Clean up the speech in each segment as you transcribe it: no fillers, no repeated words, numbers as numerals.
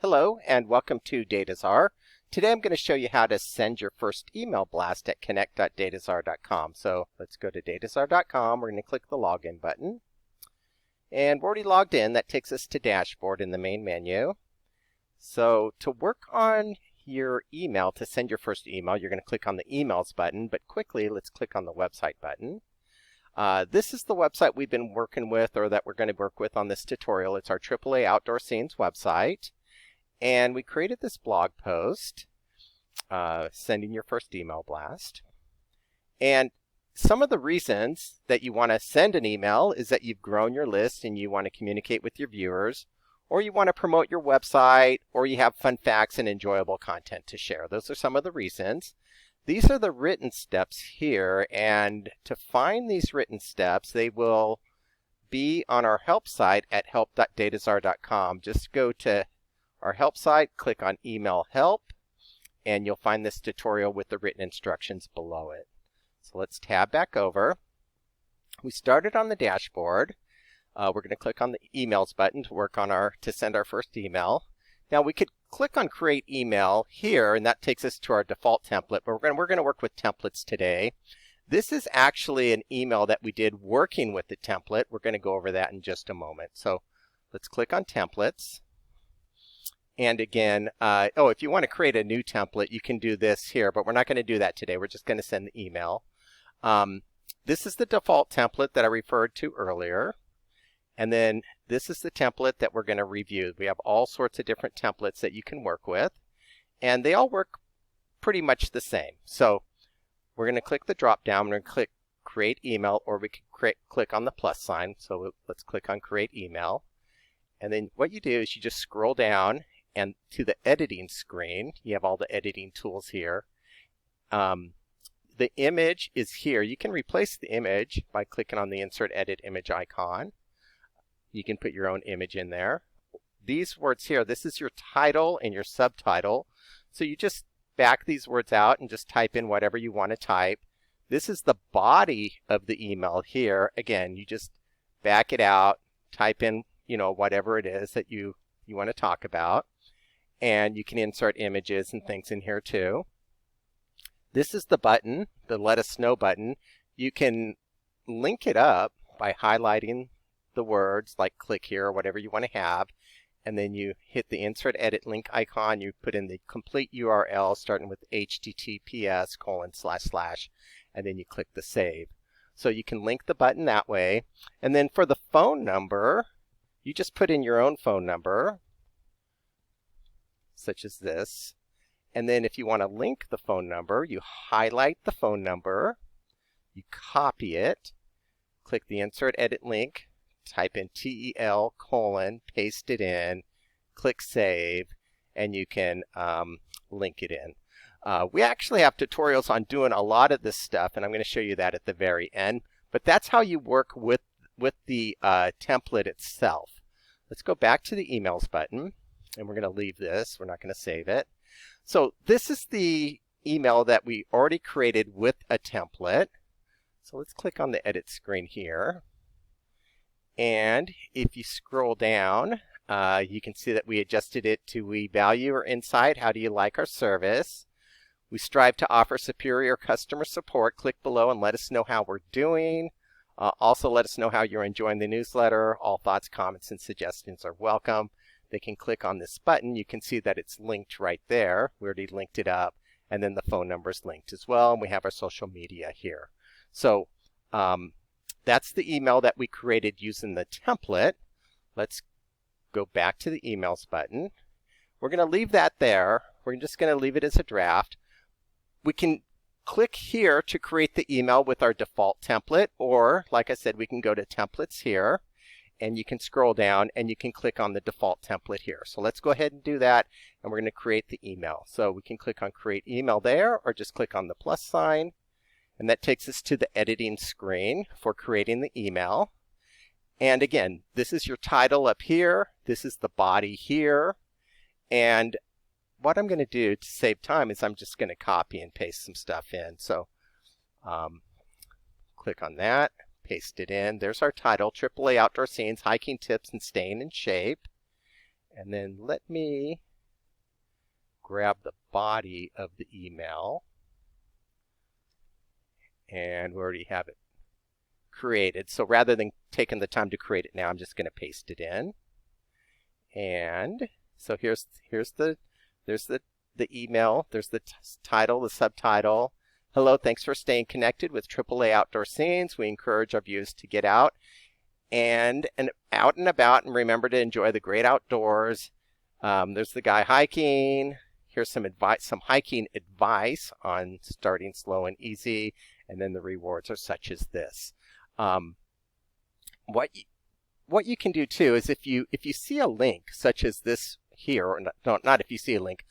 Hello and welcome to Dataczar. Today I'm going to show you how to send your first email blast at connect.dataczar.com. So let's go to dataczar.com. We're going to click the login button. And we're already logged in. That takes us to dashboard in the main menu. So to work on your email, to send your first email, you're going to click on the emails button. But quickly, let's click on the website button. This is the website we've been working with, or that we're going to work with on this tutorial. It's our AAA Outdoor Scenes website. And we created this blog post, sending your first email blast. And some of the reasons that you want to send an email is that you've grown your list and you want to communicate with your viewers, or you want to promote your website, or you have fun facts and enjoyable content to share. Those are some of the reasons. These are the written steps here, and to find these written steps, they will be on our help site at help.dataczar.com. Just go to our help site, click on email help, and you'll find this tutorial with the written instructions below it. So let's tab back over. We started on the dashboard. We're going to click on the emails button to send our first email. Now we could click on create email here, and that takes us to our default template, but we're going to work with templates today. This is actually an email that we did working with the template. We're going to go over that in just a moment. So let's click on templates. And again, if you want to create a new template, you can do this here, but we're not going to do that today. We're just going to send the email. This is the default template that I referred to earlier. And then this is the template that we're going to review. We have all sorts of different templates that you can work with, and they all work pretty much the same. So we're going to click the drop down. We're going to click create email, or we can click on the plus sign. So let's click on create email. And then what you do is you just scroll down and to the editing screen. You have all the editing tools here. The image is here. You can replace the image by clicking on the insert edit image icon. You can put your own image in there. These words here, this is your title and your subtitle. So you just back these words out and just type in whatever you want to type. This is the body of the email here. Again, you just back it out, type in, whatever it is that you want to talk about. And you can insert images and things in here too. This is the button, the Let Us Know button. You can link it up by highlighting the words, like click here or whatever you want to have. And then you hit the insert edit link icon. You put in the complete URL starting with https:// and then you click the save. So you can link the button that way. And then for the phone number, you just put in your own phone number, such as this. And then if you want to link the phone number, you highlight the phone number, you copy it, click the insert edit link, type in TEL:, paste it in, click save, and you can link it in. We actually have tutorials on doing a lot of this stuff, and I'm going to show you that at the very end. But that's how you work with the template itself. Let's go back to the emails button. And we're going to leave this. We're not going to save it. So this is the email that we already created with a template. So let's click on the edit screen here. And if you scroll down, you can see that we adjusted it to we value your insight. How do you like our service? We strive to offer superior customer support. Click below and let us know how we're doing. Also, let us know how you're enjoying the newsletter. All thoughts, comments, and suggestions are welcome. They can click on this button. You can see that it's linked right there. We already linked it up. And then the phone number is linked as well. And we have our social media here. So that's the email that we created using the template. Let's go back to the emails button. We're going to leave that there. We're just going to leave it as a draft. We can click here to create the email with our default template. Or, like I said, we can go to templates here. And you can scroll down and you can click on the default template here. So let's go ahead and do that, and we're going to create the email. So we can click on create email there, or just click on the plus sign, and that takes us to the editing screen for creating the email. And again, this is your title up here, this is the body here, and what I'm going to do to save time is I'm just going to copy and paste some stuff in. So click on that. Paste it in. There's our title, AAA Outdoor Scenes, Hiking Tips and Staying in Shape. And then let me grab the body of the email, and we already have it created. So rather than taking the time to create it now, I'm just going to paste it in. And so there's the email, there's the title, the subtitle. Hello, thanks for staying connected with AAA Outdoor Scenes. We encourage our viewers to get out and out and about, and remember to enjoy the great outdoors. There's the guy hiking. Here's some advice, some hiking advice on starting slow and easy, and then the rewards are such as this. What you can do too is if you see a link such as this here, or not if you see a link,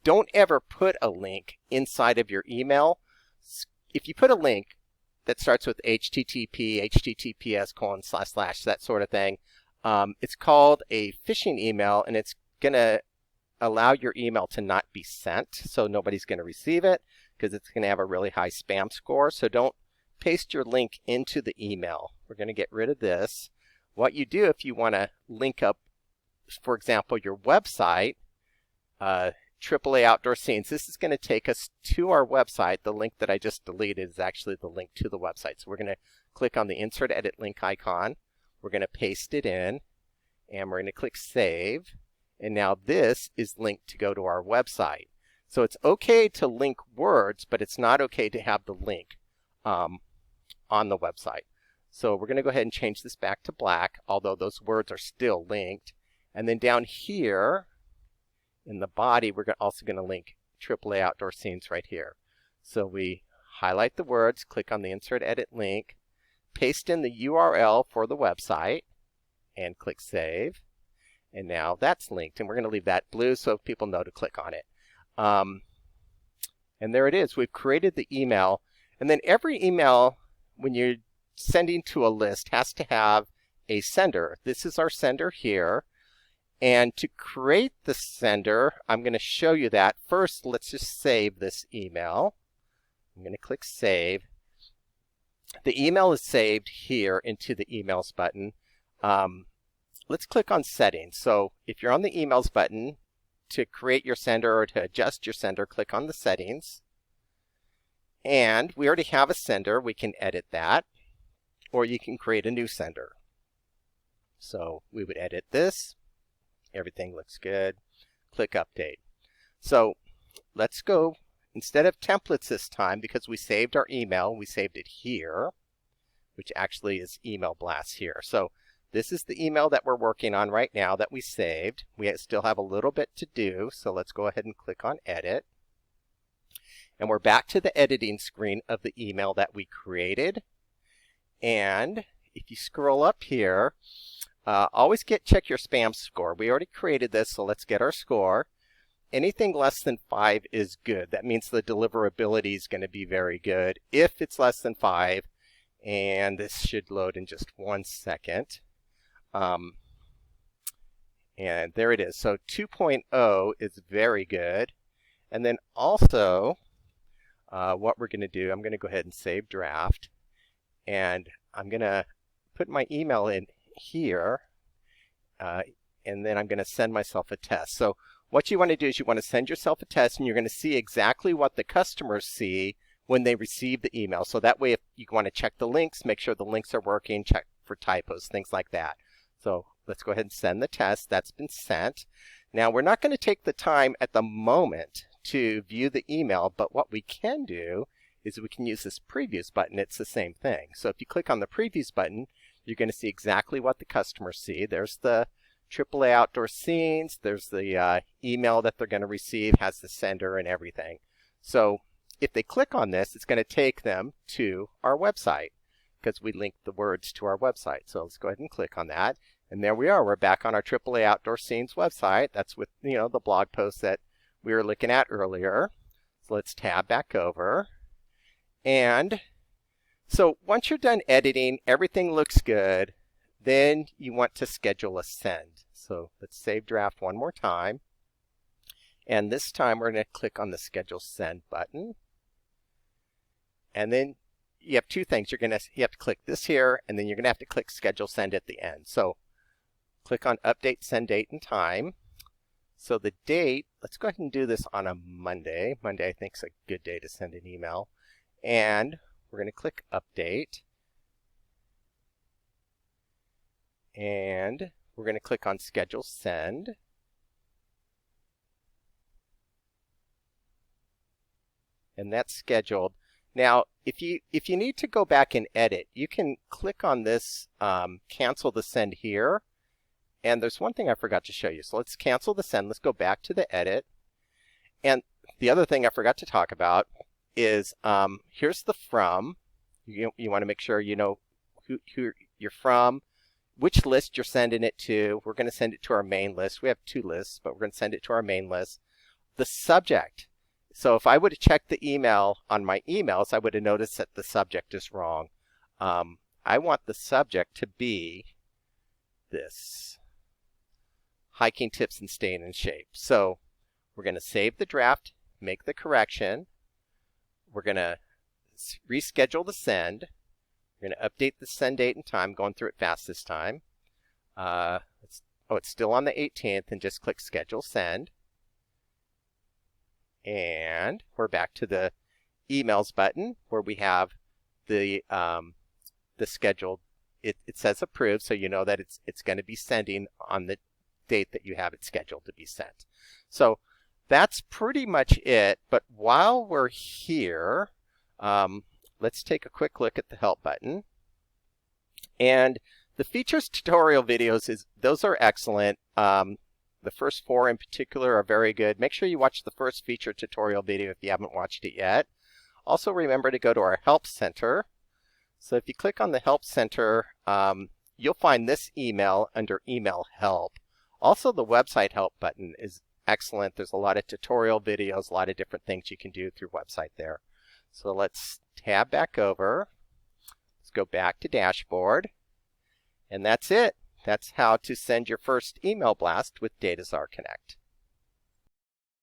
don't ever put a link inside of your email. If you put a link that starts with HTTP, HTTPS:// that sort of thing, it's called a phishing email, and it's going to allow your email to not be sent, so nobody's going to receive it because it's going to have a really high spam score. So don't paste your link into the email. We're going to get rid of this. What you do if you want to link up, for example, your website, AAA Outdoor Scenes, this is going to take us to our website. The link that I just deleted is actually the link to the website. So we're going to click on the Insert Edit Link icon. We're going to paste it in, and we're going to click Save. And now this is linked to go to our website. So it's okay to link words, but it's not okay to have the link on the website. So we're going to go ahead and change this back to black, although those words are still linked. And then down here in the body, we're also going to link AAA Outdoor Scenes right here. So we highlight the words, click on the Insert Edit Link, paste in the URL for the website, and click Save. And now that's linked, and we're going to leave that blue so people know to click on it. And there it is. We've created the email. And then every email, when you're sending to a list, has to have a sender. This is our sender here. And to create the sender, I'm going to show you that. First, let's just save this email. I'm going to click Save. The email is saved here into the Emails button. Let's click on Settings. So if you're on the Emails button, to create your sender or to adjust your sender, click on the Settings. And we already have a sender. We can edit that, or you can create a new sender. So we would edit this. Everything looks good. Click Update. So let's go, instead of templates this time, because we saved our email, we saved it here, which actually is email blast here. So this is the email that we're working on right now that we saved. We still have a little bit to do, so let's go ahead and click on Edit. And we're back to the editing screen of the email that we created. And if you scroll up here, always check your spam score. We already created this, so let's get our score. Anything less than 5 is good. That means the deliverability is going to be very good. If it's less than 5, and this should load in just 1 second. And there it is. So 2.0 is very good. And then also, what we're going to do, I'm going to go ahead and save draft. And I'm going to put my email in here, and then I'm going to send myself a test. So what you want to do is you want to send yourself a test, and you're going to see exactly what the customers see when they receive the email. So that way, if you want to check the links, make sure the links are working, check for typos, things like that. So let's go ahead and send the test. That's been sent. Now we're not going to take the time at the moment to view the email, but what we can do is we can use this previews button. It's the same thing. So if you click on the previews button, you're going to see exactly what the customers see. There's the AAA Outdoor Scenes. There's the email that they're going to receive, has the sender and everything. So if they click on this, it's going to take them to our website because we linked the words to our website. So let's go ahead and click on that. And there we are. We're back on our AAA Outdoor Scenes website. That's with, the blog post that we were looking at earlier. So let's tab back over. And so once you're done editing, everything looks good, then you want to schedule a send. So let's save draft one more time. And this time we're going to click on the Schedule Send button. And then you have two things. You have to click this here, and then you're going to have to click Schedule Send at the end. So click on Update Send Date and Time. So the date, let's go ahead and do this on a Monday. Monday I think is a good day to send an email. And we're going to click Update. And we're going to click on Schedule Send. And that's scheduled. Now, if you need to go back and edit, you can click on this Cancel the Send here. And there's one thing I forgot to show you. So let's cancel the send. Let's go back to the edit. And the other thing I forgot to talk about is here's the from. You want to make sure you know who you're from, which list you're sending it to. We're going to send it to our main list. We have 2 lists, but we're going to send it to our main list. The subject. So if I would have checked the email on my emails, I would have noticed that the subject is wrong. I want the subject to be this. Hiking tips and staying in shape. So we're going to save the draft, make the correction. We're going to reschedule the send. We're going to update the send date and time, going through it fast this time. It's still on the 18th, and just click Schedule Send. And we're back to the Emails button where we have the scheduled. It says approved, so you know that it's going to be sending on the date that you have it scheduled to be sent. So that's pretty much it. But while we're here, let's take a quick look at the Help button. And the features tutorial videos, those are excellent. The first 4 in particular are very good. Make sure you watch the first feature tutorial video if you haven't watched it yet. Also remember to go to our Help Center. So if you click on the Help Center, you'll find this email under Email Help. Also, the website help button is excellent. There's a lot of tutorial videos, a lot of different things you can do through website there. So let's tab back over. Let's go back to Dashboard. And that's it. That's how to send your first email blast with Dataczar Connect.